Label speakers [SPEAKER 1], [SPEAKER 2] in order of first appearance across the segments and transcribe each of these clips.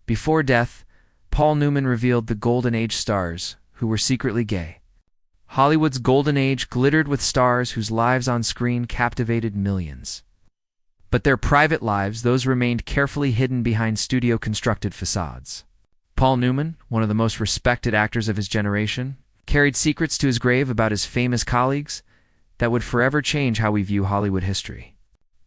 [SPEAKER 1] Before death, Paul Newman revealed the Golden Age stars, who were secretly gay. Hollywood's Golden Age glittered with stars whose lives on screen captivated millions. But their private lives, those remained carefully hidden behind studio-constructed facades. Paul Newman, one of the most respected actors of his generation, carried secrets to his grave about his famous colleagues that would forever change how we view Hollywood history.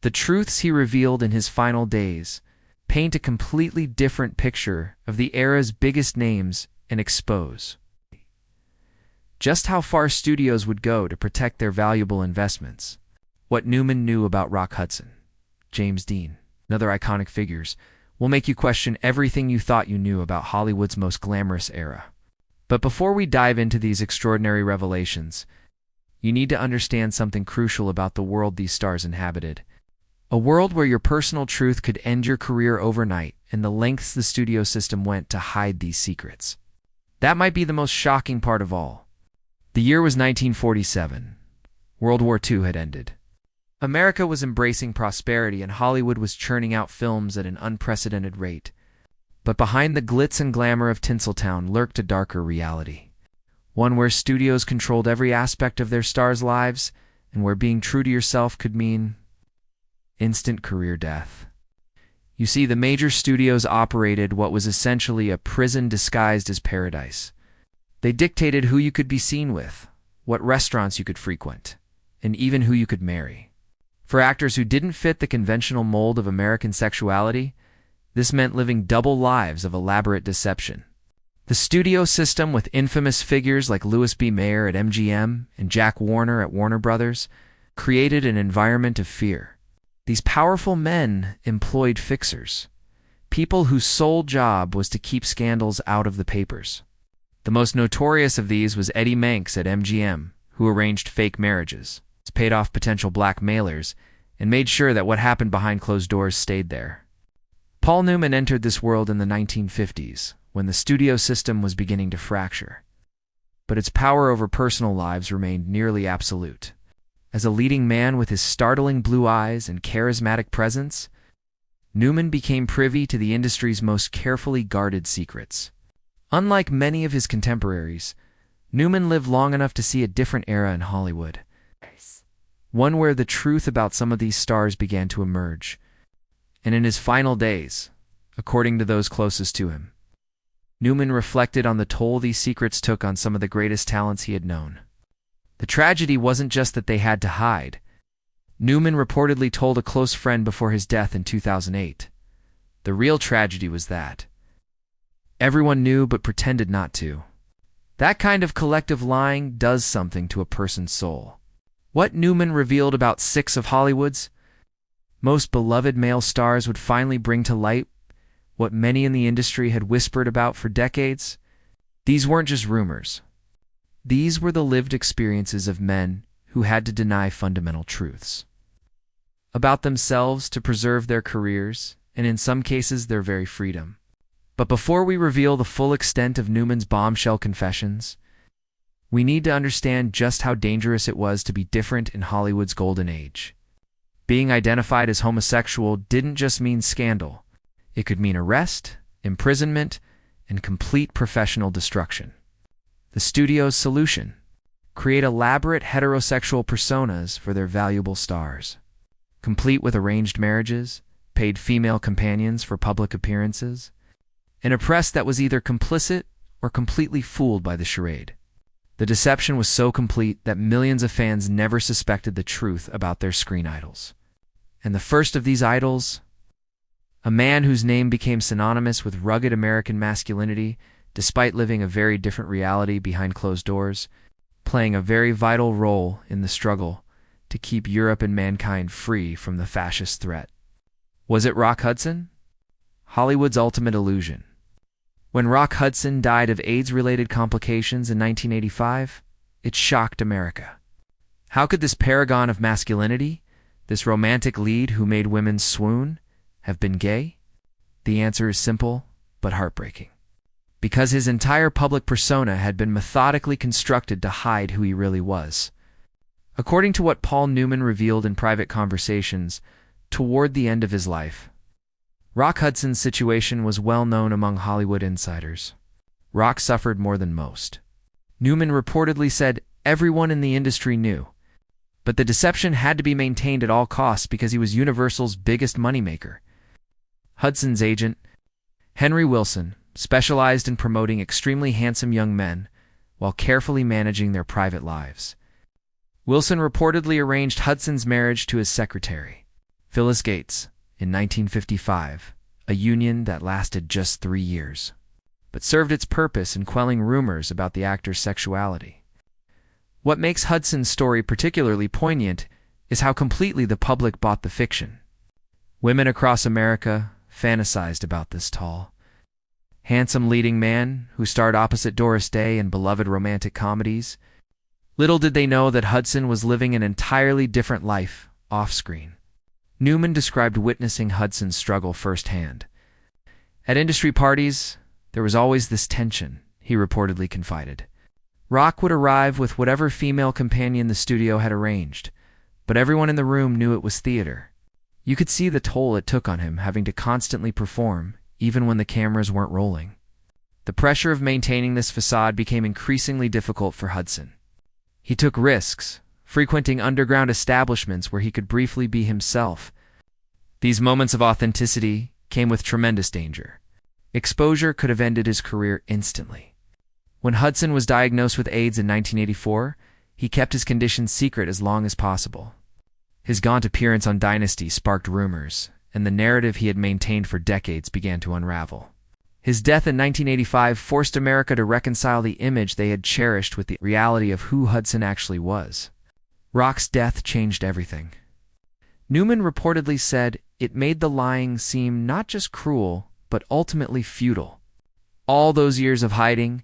[SPEAKER 1] The truths he revealed in his final days paint a completely different picture of the era's biggest names and expose just how far studios would go to protect their valuable investments. What Newman knew about Rock Hudson, James Dean, and other iconic figures will make you question everything you thought you knew about Hollywood's most glamorous era. But before we dive into these extraordinary revelations, you need to understand something crucial about the world these stars inhabited. A world where your personal truth could end your career overnight, and the lengths the studio system went to hide these secrets. That might be the most shocking part of all. The year was 1947. World War II had ended. America was embracing prosperity, and Hollywood was churning out films at an unprecedented rate. But behind the glitz and glamour of Tinseltown lurked a darker reality. One where studios controlled every aspect of their stars' lives, and where being true to yourself could mean instant career death. You see, the major studios operated what was essentially a prison disguised as paradise. They dictated who you could be seen with, what restaurants you could frequent, and even who you could marry. For actors who didn't fit the conventional mold of American sexuality, this meant living double lives of elaborate deception. The studio system, with infamous figures like Louis B. Mayer at MGM and Jack Warner at Warner Brothers, created an environment of fear. These powerful men employed fixers, people whose sole job was to keep scandals out of the papers. The most notorious of these was Eddie Manx at MGM, who arranged fake marriages, paid off potential blackmailers, and made sure that what happened behind closed doors stayed there. Paul Newman entered this world in the 1950s, when the studio system was beginning to fracture. But its power over personal lives remained nearly absolute. As a leading man with his startling blue eyes and charismatic presence, Newman became privy to the industry's most carefully guarded secrets. Unlike many of his contemporaries, Newman lived long enough to see a different era in Hollywood. One where the truth about some of these stars began to emerge. And in his final days, according to those closest to him, Newman reflected on the toll these secrets took on some of the greatest talents he had known. The tragedy wasn't just that they had to hide. Newman reportedly told a close friend before his death in 2008. The real tragedy was that everyone knew but pretended not to. That kind of collective lying does something to a person's soul. What Newman revealed about 6 of Hollywood's most beloved male stars would finally bring to light what many in the industry had whispered about for decades. These weren't just rumors. These were the lived experiences of men who had to deny fundamental truths about themselves to preserve their careers, and in some cases their very freedom. But before we reveal the full extent of Newman's bombshell confessions, we need to understand just how dangerous it was to be different in Hollywood's golden age. Being identified as homosexual didn't just mean scandal. It could mean arrest, imprisonment, and complete professional destruction. The studio's solution: create elaborate heterosexual personas for their valuable stars, complete with arranged marriages, paid female companions for public appearances, and a press that was either complicit or completely fooled by the charade. The deception was so complete that millions of fans never suspected the truth about their screen idols. And the first of these idols, a man whose name became synonymous with rugged American masculinity, despite living a very different reality behind closed doors, playing a very vital role in the struggle to keep Europe and mankind free from the fascist threat. Was it Rock Hudson? Hollywood's ultimate illusion. When Rock Hudson died of AIDS-related complications in 1985, it shocked America. How could this paragon of masculinity, this romantic lead who made women swoon, have been gay? The answer is simple, but heartbreaking. Because his entire public persona had been methodically constructed to hide who he really was. According to what Paul Newman revealed in private conversations, toward the end of his life, Rock Hudson's situation was well known among Hollywood insiders. Rock suffered more than most. Newman reportedly said everyone in the industry knew, but the deception had to be maintained at all costs because he was Universal's biggest moneymaker. Hudson's agent, Henry Wilson, specialized in promoting extremely handsome young men while carefully managing their private lives. Wilson reportedly arranged Hudson's marriage to his secretary, Phyllis Gates, in 1955, a union that lasted just 3 years, but served its purpose in quelling rumors about the actor's sexuality. What makes Hudson's story particularly poignant is how completely the public bought the fiction. Women across America fantasized about this tall, handsome leading man who starred opposite Doris Day in beloved romantic comedies. Little did they know that Hudson was living an entirely different life off-screen. Newman described witnessing Hudson's struggle firsthand. At industry parties, there was always this tension, he reportedly confided. Rock would arrive with whatever female companion the studio had arranged, but everyone in the room knew it was theater. You could see the toll it took on him having to constantly perform, even when the cameras weren't rolling. The pressure of maintaining this facade became increasingly difficult for Hudson. He took risks, frequenting underground establishments where he could briefly be himself. These moments of authenticity came with tremendous danger. Exposure could have ended his career instantly. When Hudson was diagnosed with AIDS in 1984, he kept his condition secret as long as possible. His gaunt appearance on Dynasty sparked rumors, and the narrative he had maintained for decades began to unravel. His death in 1985 forced America to reconcile the image they had cherished with the reality of who Hudson actually was. Rock's death changed everything. Newman reportedly said it made the lying seem not just cruel, but ultimately futile. All those years of hiding,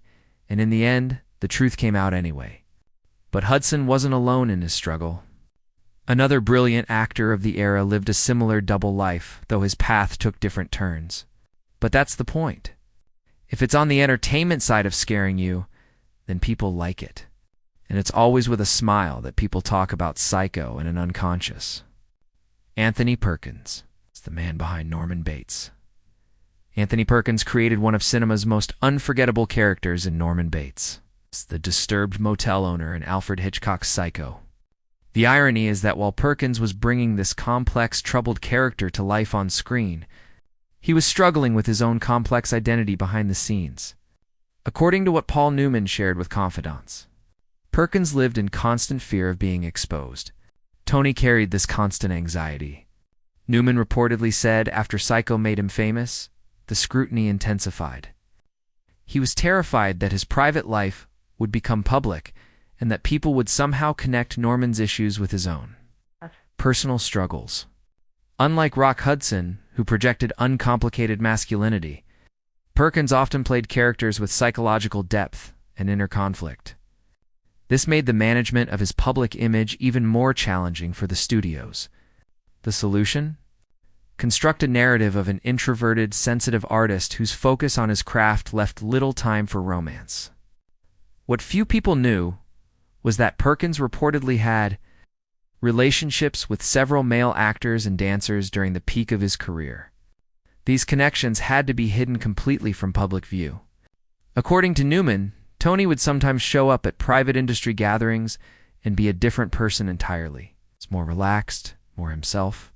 [SPEAKER 1] and in the end, the truth came out anyway. But Hudson wasn't alone in his struggle. Another brilliant actor of the era lived a similar double life, though his path took different turns. But that's the point. If it's on the entertainment side of scaring you, then people like it. And it's always with a smile that people talk about Psycho and an unconscious. Anthony Perkins is the man behind Norman Bates. Anthony Perkins created one of cinema's most unforgettable characters in Norman Bates, the disturbed motel owner in Alfred Hitchcock's Psycho. The irony is that while Perkins was bringing this complex, troubled character to life on screen, he was struggling with his own complex identity behind the scenes. According to what Paul Newman shared with confidants, Perkins lived in constant fear of being exposed. Tony carried this constant anxiety. Newman reportedly said after Psycho made him famous, the scrutiny intensified. He was terrified that his private life would become public and that people would somehow connect Norman's issues with his own personal struggles. Unlike Rock Hudson, who projected uncomplicated masculinity, Perkins often played characters with psychological depth and inner conflict. This made the management of his public image even more challenging for the studios. The solution? Construct a narrative of an introverted, sensitive artist whose focus on his craft left little time for romance. What few people knew was that Perkins reportedly had relationships with several male actors and dancers during the peak of his career. These connections had to be hidden completely from public view. According to Newman, Tony would sometimes show up at private industry gatherings and be a different person entirely. It's more relaxed, more himself.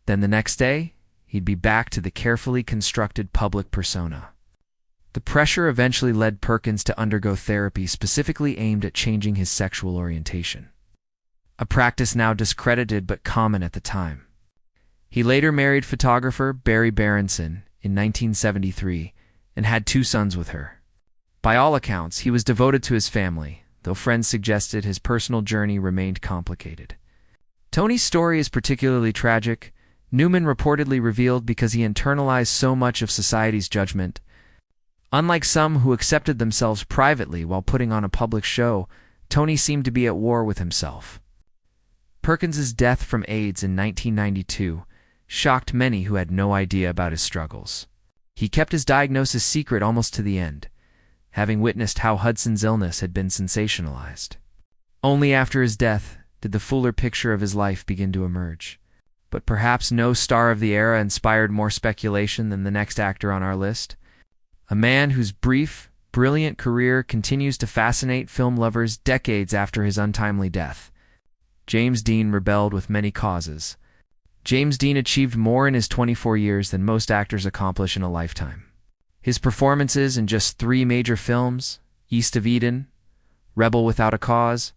[SPEAKER 1] Then the next day, he'd be back to the carefully constructed public persona. The pressure eventually led Perkins to undergo therapy specifically aimed at changing his sexual orientation, a practice now discredited but common at the time. He later married photographer Barry Berenson in 1973 and had 2 sons with her. By all accounts, he was devoted to his family, though friends suggested his personal journey remained complicated. Tony's story is particularly tragic, Newman reportedly revealed, because he internalized so much of society's judgment. Unlike some who accepted themselves privately while putting on a public show, Tony seemed to be at war with himself. Perkins's death from AIDS in 1992 shocked many who had no idea about his struggles. He kept his diagnosis secret almost to the end, having witnessed how Hudson's illness had been sensationalized. Only after his death did the fuller picture of his life begin to emerge. But perhaps no star of the era inspired more speculation than the next actor on our list. A man whose brief, brilliant career continues to fascinate film lovers decades after his untimely death. James Dean rebelled with many causes. James Dean achieved more in his 24 years than most actors accomplish in a lifetime. His performances in just 3 major films, East of Eden, Rebel Without a Cause,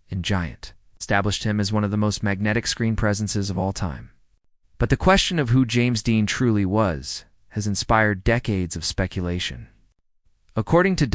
[SPEAKER 1] and Giant, established him as one of the most magnetic screen presences of all time. But the question of who James Dean truly was has inspired decades of speculation. According to